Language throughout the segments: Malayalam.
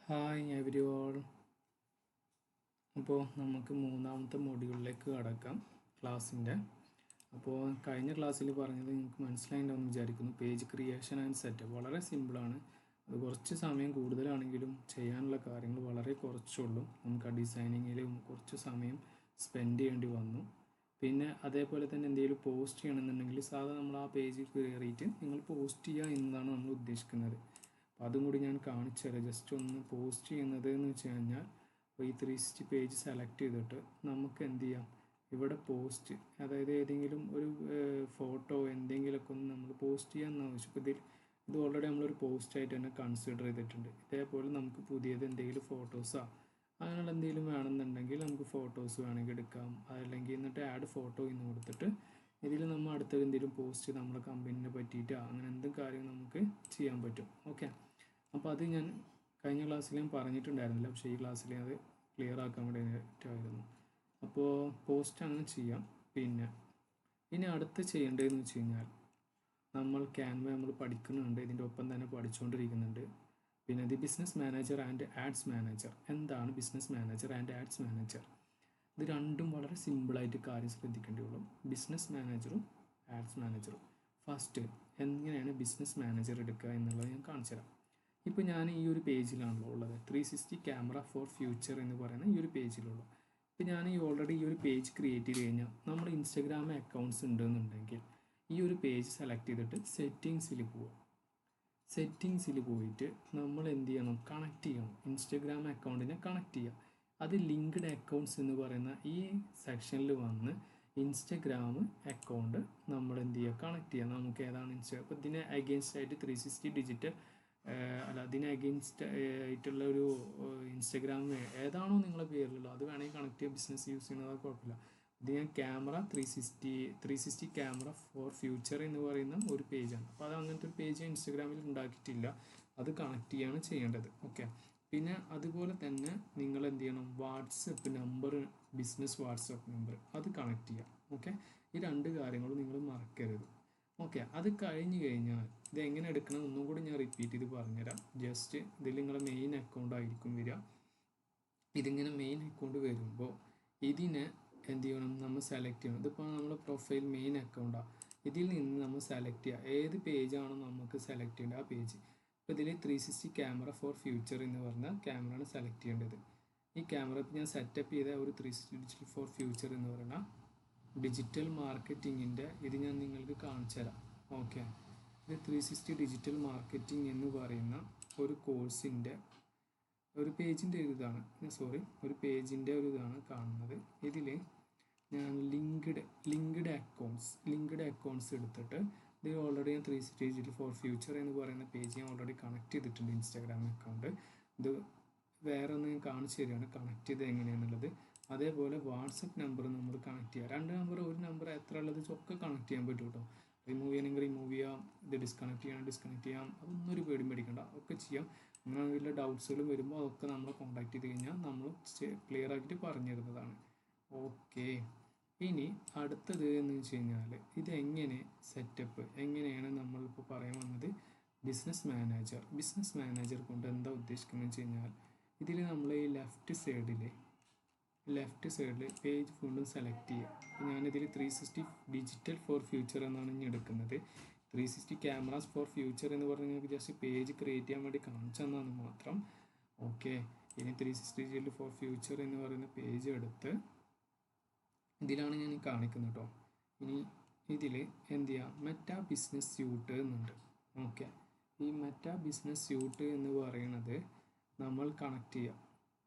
Hi every all. അപ്പോൾ നമുക്ക് മൂന്നാമത്തെ മൊഡ്യൂളിലേക്ക് കടക്കാം ക്ലാസ്സിൻ്റെ. അപ്പോൾ കഴിഞ്ഞ ക്ലാസ്സിൽ പറഞ്ഞത് നിങ്ങൾക്ക് മനസ്സിലായിട്ടുണ്ടെന്ന് വിചാരിക്കുന്നു. പേജ് ക്രിയേഷൻ ആൻഡ് സെറ്റപ്പ് വളരെ സിമ്പിളാണ്. അത് കുറച്ച് സമയം കൂടുതലാണെങ്കിലും ചെയ്യാനുള്ള കാര്യങ്ങൾ വളരെ കുറച്ചുള്ളൂ. നമുക്ക് ആ ഡിസൈനിങ്ങിലും കുറച്ച് സമയം സ്പെൻഡ് ചെയ്യേണ്ടി വന്നു. പിന്നെ അതേപോലെ തന്നെ എന്തെങ്കിലും പോസ്റ്റ് ചെയ്യണമെന്നുണ്ടെങ്കിൽ സാധാരണ നമ്മൾ ആ പേജിൽ കയറിയിട്ട് നിങ്ങൾ പോസ്റ്റ് ചെയ്യുക എന്നതാണ് നമ്മൾ ഉദ്ദേശിക്കുന്നത്. അപ്പോൾ അതും കൂടി ഞാൻ കാണിച്ചു തരാം. ജസ്റ്റ് ഒന്ന് പോസ്റ്റ് ചെയ്യുന്നത് എന്ന് വെച്ച് കഴിഞ്ഞാൽ ഈ 360 പേജ് സെലക്ട് ചെയ്തിട്ട് നമുക്ക് എന്ത് ചെയ്യാം, ഇവിടെ പോസ്റ്റ്, അതായത് ഏതെങ്കിലും ഒരു ഫോട്ടോ എന്തെങ്കിലുമൊക്കെ ഒന്ന് നമ്മൾ പോസ്റ്റ് ചെയ്യാമെന്ന് ആവശ്യം. ഇത് ഓൾറെഡി നമ്മളൊരു പോസ്റ്റായിട്ട് തന്നെ കൺസിഡർ ചെയ്തിട്ടുണ്ട്. ഇതേപോലെ നമുക്ക് പുതിയത് എന്തെങ്കിലും ഫോട്ടോസോ അങ്ങനെയുള്ള എന്തെങ്കിലും വേണമെന്നുണ്ടെങ്കിൽ നമുക്ക് ഫോട്ടോസ് വേണമെങ്കിൽ എടുക്കാം. അതല്ലെങ്കിൽ എന്നിട്ട് ആഡ് ഫോട്ടോ എന്ന് കൊടുത്തിട്ട് ഇതിൽ നമ്മൾ അടുത്ത എന്തെങ്കിലും പോസ്റ്റ് നമ്മുടെ കമ്പനീനെ പറ്റിയിട്ടോ അങ്ങനെ എന്തും കാര്യം നമുക്ക് ചെയ്യാൻ പറ്റും. ഓക്കെ, അപ്പോൾ അത് ഞാൻ കഴിഞ്ഞ ക്ലാസ്സിൽ ഞാൻ പറഞ്ഞിട്ടുണ്ടായിരുന്നില്ല, പക്ഷേ ഈ ക്ലാസ്സിൽ അത് ക്ലിയർ ആക്കാൻ വേണ്ടിയിട്ടായിരുന്നു. അപ്പോൾ പോസ്റ്റ് അങ്ങനെ ചെയ്യാം. പിന്നെ ഇനി അടുത്ത് ചെയ്യേണ്ടതെന്ന് വെച്ച് കഴിഞ്ഞാൽ നമ്മൾ ക്യാൻവ നമ്മൾ പഠിക്കുന്നുണ്ട്, ഇതിൻ്റെ ഒപ്പം തന്നെ പഠിച്ചുകൊണ്ടിരിക്കുന്നുണ്ട്. പിന്നെ the business manager and ads manager. എന്താണ് business manager and ads manager? ഇത് രണ്ടും വളരെ സിമ്പിളായിട്ട് കാര്യം ശ്രദ്ധിക്കേണ്ടിയുള്ളൂ. ബിസിനസ് മാനേജറും ആഡ്സ് മാനേജറും. ഫസ്റ്റ് എങ്ങനെയാണ് ബിസിനസ് മാനേജർ എടുക്കുക എന്നുള്ളത് ഞാൻ കാണിച്ചു തരാം. ഇപ്പോൾ ഞാൻ ഈ ഒരു പേജിലാണല്ലോ ഉള്ളത്, 360 ക്യാമറ ഫോർ ഫ്യൂച്ചർ എന്ന് പറയുന്ന ഈ ഒരു പേജിലുള്ളൂ. ഇപ്പോൾ ഞാൻ ഓൾറെഡി ഈ ഒരു പേജ് ക്രിയേറ്റ് ചെയ്ത് കഴിഞ്ഞാൽ നമ്മൾ ഇൻസ്റ്റഗ്രാം അക്കൗണ്ട്സ് ഉണ്ടെന്നുണ്ടെങ്കിൽ ഈ ഒരു പേജ് സെലക്ട് ചെയ്തിട്ട് സെറ്റിങ്സിൽ പോവുക. സെറ്റിങ്സിൽ പോയിട്ട് നമ്മൾ എന്ത് ചെയ്യണം, കണക്ട് ചെയ്യണം. ഇൻസ്റ്റഗ്രാം അക്കൗണ്ടിനെ കണക്ട് ചെയ്യുക. അത് ലിങ്ക്ഡ് അക്കൗണ്ട്സ് എന്ന് പറയുന്ന ഈ സെക്ഷനിൽ വന്ന് ഇൻസ്റ്റഗ്രാം അക്കൗണ്ട് നമ്മൾ എന്ത് ചെയ്യുക, കണക്ട് ചെയ്യുക. നമുക്ക് ഏതാണ് അപ്പോൾ ഇതിന് അഗെയിൻസ്റ്റ് ആയിട്ട് 360 ഡിജിറ്റൽ അതിന് അഗെയിൻസ്റ്റ് ആയിട്ടുള്ള ഒരു ഇൻസ്റ്റഗ്രാം ഏതാണോ നിങ്ങളുടെ പേരിലുള്ളത് അത് വേണമെങ്കിൽ കണക്ട് ചെയ്യുക. ബിസിനസ് യൂസ് ചെയ്യുന്നത് കുഴപ്പമില്ല. ഇത് ഞാൻ ക്യാമറ 360 ക്യാമറ ഫോർ ഫ്യൂച്ചർ എന്ന് പറയുന്ന ഒരു പേജാണ്. അപ്പോൾ അത് അങ്ങനത്തെ ഒരു പേജ് ഇൻസ്റ്റഗ്രാമിൽ ഉണ്ടാക്കിയിട്ടില്ല, അത് കണക്ട് ചെയ്യാണ് ചെയ്യേണ്ടത്. ഓക്കെ, പിന്നെ അതുപോലെ തന്നെ നിങ്ങൾ എന്ത് ചെയ്യണം, WhatsApp number, business WhatsApp number അത് കണക്ട് ചെയ്യാം. ഓക്കെ, ഈ രണ്ട് കാര്യങ്ങളും നിങ്ങൾ മറക്കരുത്. ഓക്കെ, അത് കഴിഞ്ഞ് കഴിഞ്ഞാൽ ഇത് എങ്ങനെ എടുക്കണം ഒന്നും കൂടി ഞാൻ റിപ്പീറ്റ് ചെയ്ത് പറഞ്ഞുതരാം. ജസ്റ്റ് ഇതിൽ നിങ്ങളുടെ മെയിൻ അക്കൗണ്ട് ആയിരിക്കും വരിക. ഇതിങ്ങനെ മെയിൻ അക്കൗണ്ട് വരുമ്പോൾ ഇതിനെ എന്ത് ചെയ്യണം, നമ്മൾ സെലക്ട് ചെയ്യണം. ഇതിപ്പോൾ നമ്മുടെ പ്രൊഫൈൽ മെയിൻ അക്കൗണ്ടാണ്. ഇതിൽ നിന്ന് നമ്മൾ സെലക്ട് ചെയ്യുക ഏത് പേജാണോ നമുക്ക് സെലക്ട് ചെയ്യേണ്ടത് ആ പേജ്. ഇപ്പോൾ ഇതിൽ 360 ക്യാമറ ഫോർ ഫ്യൂച്ചർ എന്ന് പറഞ്ഞാൽ ക്യാമറയാണ് സെലക്ട് ചെയ്യേണ്ടത്. ഈ ക്യാമറ ഇപ്പോൾ ഞാൻ സെറ്റപ്പ് ചെയ്ത ഒരു 360 ഡിജിറ്റൽ ഫോർ ഫ്യൂച്ചർ എന്ന് പറയുന്ന ഡിജിറ്റൽ മാർക്കറ്റിങ്ങിൻ്റെ ഇത് ഞാൻ നിങ്ങൾക്ക് കാണിച്ചു തരാം. ഓക്കെ, ഇത് 360 ഡിജിറ്റൽ മാർക്കറ്റിംഗ് എന്ന് പറയുന്ന ഒരു കോഴ്സിൻ്റെ ഒരു പേജിൻ്റെ ഒരു പേജിൻ്റെ ഒരു ഇതാണ് കാണുന്നത്. ഇതിൽ ഞാൻ ലിങ്ക്ഡ് അക്കൗണ്ട്സ് എടുത്തിട്ട് ഇത് ഓൾറെഡി ഞാൻ 360 ഡിജിറ്റൽ ഫോർ ഫ്യൂച്ചർ എന്ന് പറയുന്ന പേജ് ഞാൻ ഓൾറെഡി കണക്ട് ചെയ്തിട്ടുണ്ട് ഇൻസ്റ്റാഗ്രാം അക്കൗണ്ട്. ഇത് വേറെ ഒന്ന് ഞാൻ കാണിച്ചു തരികയാണ് കണക്ട് ചെയ്ത് എങ്ങനെയാണെന്നുള്ളത്. അതേപോലെ വാട്സപ്പ് നമ്പർ നമ്മൾ കണക്ട് ചെയ്യുക. രണ്ട് നമ്പർ, ഒരു നമ്പർ എത്ര ഉള്ളത് ഒക്കെ കണക്ട് ചെയ്യാൻ പറ്റും കേട്ടോ. റിമൂവ് ചെയ്യണമെങ്കിൽ റിമൂവ് ചെയ്യാം, ഇത് ഡിസ്കണക്ട് ചെയ്യാം. അതൊന്നും ഒരു പേടിയും പേടിക്കണ്ട, ഒക്കെ ചെയ്യാം. അങ്ങനെ വലിയ ഡൗട്ട്സുകൾ വരുമ്പോൾ അതൊക്കെ നമ്മളെ കോൺടാക്ട് ചെയ്ത് കഴിഞ്ഞാൽ നമ്മൾ ക്ലിയർ ആക്കിയിട്ട് പറഞ്ഞു തരുന്നതാണ്. ഓക്കെ, ഇനി അടുത്തത് എന്ന് വെച്ച് കഴിഞ്ഞാൽ ഇതെങ്ങനെ സെറ്റപ്പ് എങ്ങനെയാണ് നമ്മളിപ്പോൾ പറയാൻ വന്നത്. ബിസിനസ് മാനേജർ കൊണ്ട് എന്താ ഉദ്ദേശിക്കുന്നത് വെച്ച് കഴിഞ്ഞാൽ ഇതിൽ നമ്മൾ ഈ ലെഫ്റ്റ് സൈഡിൽ പേജ് ഫുള്ളും സെലക്ട് ചെയ്യുക. ഞാനിതിൽ 360 ഡിജിറ്റൽ ഫോർ ഫ്യൂച്ചർ എന്നാണ് ഇനി എടുക്കുന്നത്. 360 ക്യാമറാസ് ഫോർ ഫ്യൂച്ചർ എന്ന് പറഞ്ഞാൽ നിങ്ങൾക്ക് ജസ്റ്റ് പേജ് ക്രിയേറ്റ് ചെയ്യാൻ വേണ്ടി കാണിച്ചെന്നാണ് മാത്രം. ഓക്കെ, ഇനി 360 ഡിജിറ്റൽ ഫോർ ഫ്യൂച്ചർ എന്ന് പറയുന്ന പേജ് എടുത്ത് ഇതിലാണ് ഞാൻ കാണിക്കുന്നത് കേട്ടോ. ഇനി ഇതിൽ എന്ത് ചെയ്യുക, മെറ്റാ ബിസിനസ് സ്യൂട്ട് എന്നുണ്ട്. ഓക്കെ, ഈ മെറ്റാ ബിസിനസ് സ്യൂട്ട് എന്ന് പറയുന്നത് നമ്മൾ കണക്ട് ചെയ്യുക.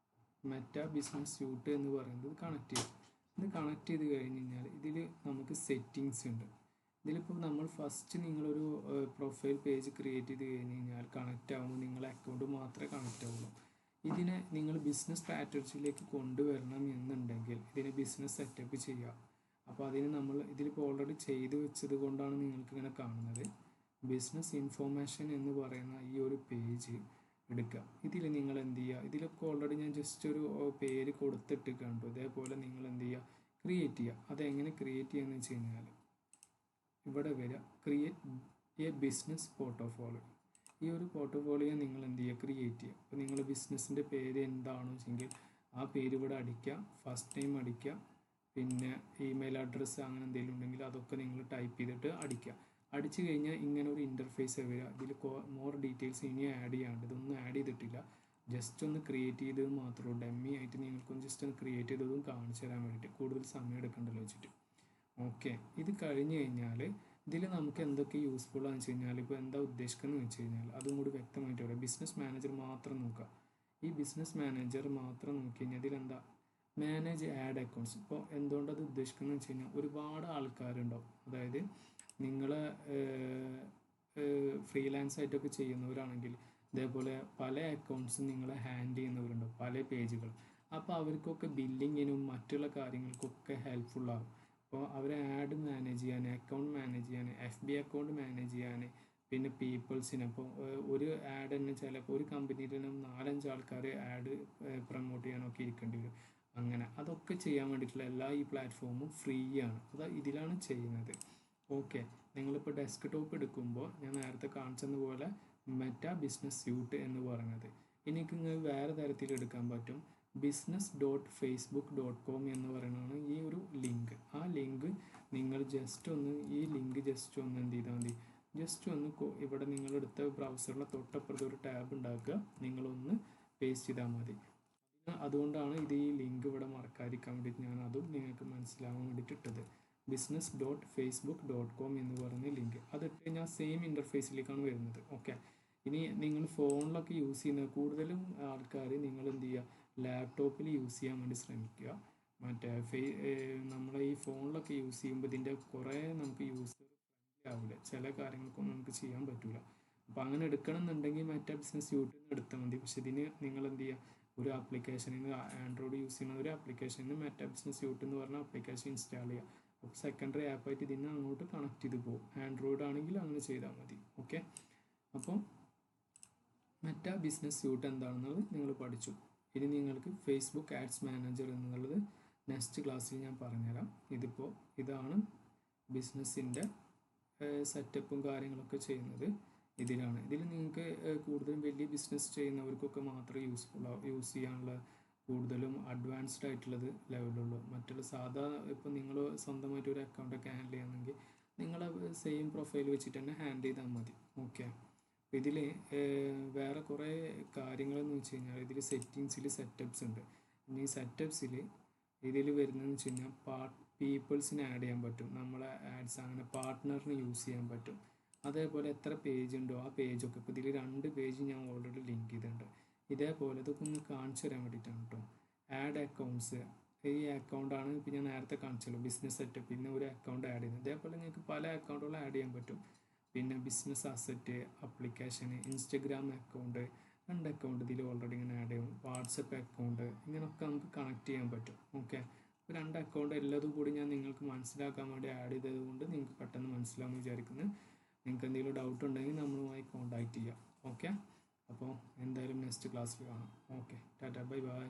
മെറ്റാ ബിസിനസ് സ്യൂട്ട് എന്ന് പറയുന്നത് കണക്ട് ചെയ്യുക. ഇത് കണക്ട് ചെയ്ത് കഴിഞ്ഞ് കഴിഞ്ഞാൽ ഇതിൽ നമുക്ക് സെറ്റിങ്സ് ഉണ്ട്. ഇതിലിപ്പോൾ നമ്മൾ ഫസ്റ്റ് നിങ്ങളൊരു പ്രൊഫൈൽ പേജ് ക്രിയേറ്റ് ചെയ്ത് കഴിഞ്ഞ് കഴിഞ്ഞാൽ കണക്റ്റ് ആകുമ്പോൾ നിങ്ങളുടെ അക്കൗണ്ട് മാത്രമേ കണക്റ്റ് ആവുള്ളൂ. ഇതിനെ നിങ്ങൾ ബിസിനസ് സ്ട്രാറ്റജിയിലേക്ക് കൊണ്ടുവരണം എന്നുണ്ടെങ്കിൽ ഇതിനെ ബിസിനസ് സെറ്റപ്പ് ചെയ്യുക. അപ്പോൾ അതിന് നമ്മൾ ഇതിലിപ്പോൾ ഓൾറെഡി ചെയ്ത് വെച്ചത് കൊണ്ടാണ് നിങ്ങൾക്ക് ഇങ്ങനെ കാണുന്നത്. ബിസിനസ് ഇൻഫോർമേഷൻ എന്ന് പറയുന്ന ഈ ഒരു പേജ് എടുക്കുക. ഇതിൽ നിങ്ങൾ എന്ത് ചെയ്യുക, ഇതിലൊക്കെ ഓൾറെഡി ഞാൻ ജസ്റ്റ് ഒരു പേര് കൊടുത്തിട്ട് കണ്ടു. ഇതേപോലെ നിങ്ങൾ എന്ത് ചെയ്യുക, ക്രിയേറ്റ് ചെയ്യുക. അതെങ്ങനെ ക്രിയേറ്റ് ചെയ്യുകയെന്ന് വെച്ച് കഴിഞ്ഞാൽ ഇവിടെ വരിക, ക്രിയേറ്റ് എ ബിസിനസ് പോർട്ട്ഫോളിയോ. ഈ ഒരു പോർട്ട്ഫോളിയോ നിങ്ങൾ എന്ത് ചെയ്യുക, ക്രിയേറ്റ് ചെയ്യുക. അപ്പോൾ നിങ്ങൾ ബിസിനസ്സിൻ്റെ പേര് എന്താണെന്ന് വെച്ചെങ്കിൽ ആ പേര് ഇവിടെ അടിക്കുക, ഫസ്റ്റ് നെയിം അടിക്കുക, പിന്നെ ഇമെയിൽ അഡ്രസ്സ് അങ്ങനെ എന്തെങ്കിലും ഉണ്ടെങ്കിൽ അതൊക്കെ നിങ്ങൾ ടൈപ്പ് ചെയ്തിട്ട് അടിക്കുക. അടിച്ചു കഴിഞ്ഞാൽ ഇങ്ങനെ ഒരു ഇൻ്റർഫേസ് വരിക. ഇതിൽ മോർ ഡീറ്റെയിൽസ് ഇനി ആഡ് ചെയ്യാണ്ട്, ഇതൊന്നും ആഡ് ചെയ്തിട്ടില്ല, ജസ്റ്റ് ഒന്ന് ക്രിയേറ്റ് ചെയ്തത് മാത്രമേ ഡെമ്മി ആയിട്ട് നിങ്ങൾക്കൊന്ന് ജസ്റ്റ് ഒന്ന് ക്രിയേറ്റ് ചെയ്തതും കാണിച്ചു തരാൻ വേണ്ടിയിട്ട്, കൂടുതൽ സമയം എടുക്കണ്ടല്ലോ വെച്ചിട്ട്. ഓക്കെ, ഇത് കഴിഞ്ഞ് കഴിഞ്ഞാൽ ഇതിൽ നമുക്ക് എന്തൊക്കെ യൂസ്ഫുൾ ആണെന്ന് വെച്ച് കഴിഞ്ഞാൽ, ഇപ്പോൾ എന്താ ഉദ്ദേശിക്കുന്നത് വെച്ച് കഴിഞ്ഞാൽ അതും കൂടി വ്യക്തമായിട്ട് പറയാം. ബിസിനസ് മാനേജർ മാത്രം നോക്കുക. ഈ ബിസിനസ് മാനേജർ മാത്രം നോക്കി കഴിഞ്ഞാൽ ഇതിലെന്താ മാനേജ് ആഡ് അക്കൗണ്ട്സ്. ഇപ്പോൾ എന്തുകൊണ്ടത് ഉദ്ദേശിക്കുന്നത് വെച്ച് കഴിഞ്ഞാൽ ഒരുപാട് ആൾക്കാരുണ്ടാവും. അതായത് നിങ്ങൾ ഫ്രീലാൻസ് ആയിട്ടൊക്കെ ചെയ്യുന്നവരാണെങ്കിൽ ഇതേപോലെ പല അക്കൗണ്ട്സും നിങ്ങൾ ഹാൻഡിൽ ചെയ്യുന്നവരുണ്ടാവും, പല പേജുകൾ. അപ്പോൾ അവർക്കൊക്കെ ബില്ലിങ്ങിനും മറ്റുള്ള കാര്യങ്ങൾക്കൊക്കെ ഹെൽപ്ഫുള്ളാകും. അപ്പോൾ അവരെ ആഡ് മാനേജ് ചെയ്യാൻ, അക്കൗണ്ട് മാനേജ് ചെയ്യാൻ, FB അക്കൗണ്ട് മാനേജ് ചെയ്യാൻ, പിന്നെ പീപ്പിൾസിന് ഇപ്പോൾ ഒരു ആഡ് തന്നെ ചിലപ്പോൾ ഒരു കമ്പനിയിൽ തന്നെ 4-5 ആൾക്കാർ ആഡ് പ്രൊമോട്ട് ചെയ്യാനൊക്കെ ഇരിക്കേണ്ടി വരും. അങ്ങനെ അതൊക്കെ ചെയ്യാൻ വേണ്ടിയിട്ടുള്ള എല്ലാ ഈ പ്ലാറ്റ്ഫോമും ഫ്രീ ആണ്. അത് ഇതിലാണ് ചെയ്യുന്നത്. ഓക്കെ, നിങ്ങളിപ്പോൾ ഡെസ്ക്ടോപ്പ് എടുക്കുമ്പോൾ ഞാൻ നേരത്തെ കാണിച്ചതുപോലെ മെറ്റാ ബിസിനസ് സ്യൂട്ട് എന്ന് പറയുന്നത്. എനിക്ക് വേറെ തരത്തിൽ എടുക്കാൻ പറ്റും. business.facebook.com എന്ന് പറയുന്നതാണ് ഈ ഒരു ലിങ്ക്. ആ ലിങ്ക് നിങ്ങൾ ജസ്റ്റ് ഒന്ന് ഈ ലിങ്ക് ജസ്റ്റ് ഒന്ന് എന്ത് ചെയ്താൽ മതി, ജസ്റ്റ് ഒന്ന് ഇവിടെ നിങ്ങളെടുത്ത ബ്രൗസറിലെ തൊട്ടപ്പുറത്ത് ഒരു ടാബ് ഉണ്ടാക്കുക, നിങ്ങളൊന്ന് പേസ്റ്റ് ചെയ്താൽ മതി. അതുകൊണ്ടാണ് ഇത് ഈ ലിങ്ക് ഇവിടെ മറക്കാതിരിക്കാൻ വേണ്ടിയിട്ട് ഞാൻ അതും നിങ്ങൾക്ക് മനസ്സിലാവാൻ വേണ്ടിയിട്ട് ഇട്ടത്. business.facebook.com എന്ന് പറയുന്ന ലിങ്ക് അതിട്ട് കഴിഞ്ഞാൽ സെയിം ഇൻ്റർഫേസിലേക്കാണ് വരുന്നത്. ഓക്കെ, ഇനി നിങ്ങൾ ഫോണിലൊക്കെ യൂസ് ചെയ്യുന്ന കൂടുതലും ആൾക്കാർ നിങ്ങൾ എന്ത് ചെയ്യുക, ലാപ്ടോപ്പിൽ യൂസ് ചെയ്യാൻ വേണ്ടി ശ്രമിക്കുക. മറ്റേ നമ്മളെ ഈ ഫോണിലൊക്കെ യൂസ് ചെയ്യുമ്പോൾ ഇതിൻ്റെ കുറേ നമുക്ക് യൂസർ ഫ്രണ്ട്ലി ആവില്ല, ചില കാര്യങ്ങൾക്കൊന്നും നമുക്ക് ചെയ്യാൻ പറ്റില്ല. അപ്പോൾ അങ്ങനെ എടുക്കണം എന്നുണ്ടെങ്കിൽ മറ്റേ ബിസിനസ് യൂട്ടിൽ നിന്ന് എടുത്താൽ മതി. പക്ഷെ ഇതിന് നിങ്ങൾ എന്ത് ചെയ്യുക, ഒരു ആപ്ലിക്കേഷനിൽ നിന്ന് ആൻഡ്രോയിഡ് യൂസ് ചെയ്യുന്ന ഒരു ആപ്ലിക്കേഷനിൽ നിന്ന് മെറ്റാ ബിസിനസ് സ്യൂട്ട് എന്ന് പറഞ്ഞ ആപ്ലിക്കേഷൻ ഇൻസ്റ്റാൾ ചെയ്യുക. അപ്പോൾ സെക്കൻഡറി ആപ്പായിട്ട് ഇതിന് അങ്ങോട്ട് കണക്ട് ചെയ്ത് പോകും. ആൻഡ്രോയിഡ് ആണെങ്കിൽ അങ്ങനെ ചെയ്താൽ മതി. ഓക്കെ, അപ്പോൾ മെറ്റാ ബിസിനസ് സ്യൂട്ട് എന്താണെന്നുള്ളത് നിങ്ങൾ പഠിച്ചു. ഇനി നിങ്ങൾക്ക് ഫേസ്ബുക്ക് ആഡ്സ് മാനേജർ എന്നുള്ളത് നെക്സ്റ്റ് ക്ലാസ്സിൽ ഞാൻ പറഞ്ഞുതരാം. ഇതാണ് ബിസിനസ്സിൻ്റെ സെറ്റപ്പും കാര്യങ്ങളൊക്കെ ചെയ്യുന്നത് ഇതിലാണ്. ഇതിൽ നിങ്ങൾക്ക് കൂടുതലും വലിയ ബിസിനസ് ചെയ്യുന്നവർക്കൊക്കെ മാത്രമേ യൂസ് ചെയ്യാനുള്ള കൂടുതലും അഡ്വാൻസ്ഡ് ആയിട്ടുള്ളത് ലെവലുള്ളൂ. മറ്റുള്ള സാധാ ഇപ്പോൾ നിങ്ങൾ സ്വന്തമായിട്ട് ഒരു അക്കൗണ്ടൊക്കെ ഹാൻഡിൽ ചെയ്യുകയാണെങ്കിൽ നിങ്ങൾ സെയിം പ്രൊഫൈൽ വെച്ചിട്ട് തന്നെ ഹാൻഡിൽ ചെയ്താൽ മതി. ഓക്കെ, ഇതിൽ വേറെ കുറേ കാര്യങ്ങളെന്ന് വെച്ച് കഴിഞ്ഞാൽ ഇതിൽ സെറ്റിങ്സിൽ സെറ്റപ്സ് ഉണ്ട്. ഇനി സെറ്റപ്സിൽ ഇതിൽ വരുന്നതെന്ന് വെച്ച് കഴിഞ്ഞാൽ പീപ്പിൾസിനെ ആഡ് ചെയ്യാൻ പറ്റും, നമ്മളെ ആഡ്സ് അങ്ങനെ പാർട്ട്ണറിന് യൂസ് ചെയ്യാൻ പറ്റും. അതേപോലെ എത്ര പേജ് ഉണ്ടോ ആ പേജൊക്കെ, ഇപ്പോൾ ഇതിൽ 2 പേജ് ഞാൻ ഓൾറെഡി ലിങ്ക് ചെയ്തിട്ടുണ്ട്. ഇതേപോലെ ഇതൊക്കെ ഒന്ന് കാണിച്ചു തരാൻ വേണ്ടിയിട്ടാണ് കേട്ടോ. ആഡ് അക്കൗണ്ട്സ്, ഈ അക്കൗണ്ടാണ് ഇപ്പോൾ ഞാൻ നേരത്തെ കാണിച്ചല്ലോ ബിസിനസ് സെറ്റപ്പ്, പിന്നെ ഒരു അക്കൗണ്ട് ആഡ് ചെയ്യുന്നത്. ഇതേപോലെ നിങ്ങൾക്ക് പല അക്കൗണ്ടുകൾ ആഡ് ചെയ്യാൻ പറ്റും. പിന്നെ ബിസിനസ് അസറ്റ്, ആപ്ലിക്കേഷന്, ഇൻസ്റ്റഗ്രാം അക്കൗണ്ട്, 2 അക്കൗണ്ട് ഇതിൽ ഓൾറെഡി ഇങ്ങനെ ആഡ് ചെയ്യും. വാട്സപ്പ് അക്കൗണ്ട്, ഇങ്ങനെയൊക്കെ നമുക്ക് കണക്ട് ചെയ്യാൻ പറ്റും. ഓക്കെ, ഇപ്പോൾ 2 അക്കൗണ്ട് എല്ലാതും കൂടി ഞാൻ നിങ്ങൾക്ക് മനസ്സിലാക്കാൻ വേണ്ടി ആഡ് ചെയ്തത് കൊണ്ട് നിങ്ങൾക്ക് പെട്ടെന്ന് മനസ്സിലാവുമെന്ന് വിചാരിക്കുന്നു. നിങ്ങൾക്ക് എന്തെങ്കിലും ഡൗട്ട് ഉണ്ടെങ്കിൽ നമ്മളുമായി കോൺടാക്റ്റ് ചെയ്യാം. ഓക്കെ, അപ്പോൾ എന്തായാലും നെക്സ്റ്റ് ക്ലാസ്സിൽ കാണാം. Okay, Tata, bye bye.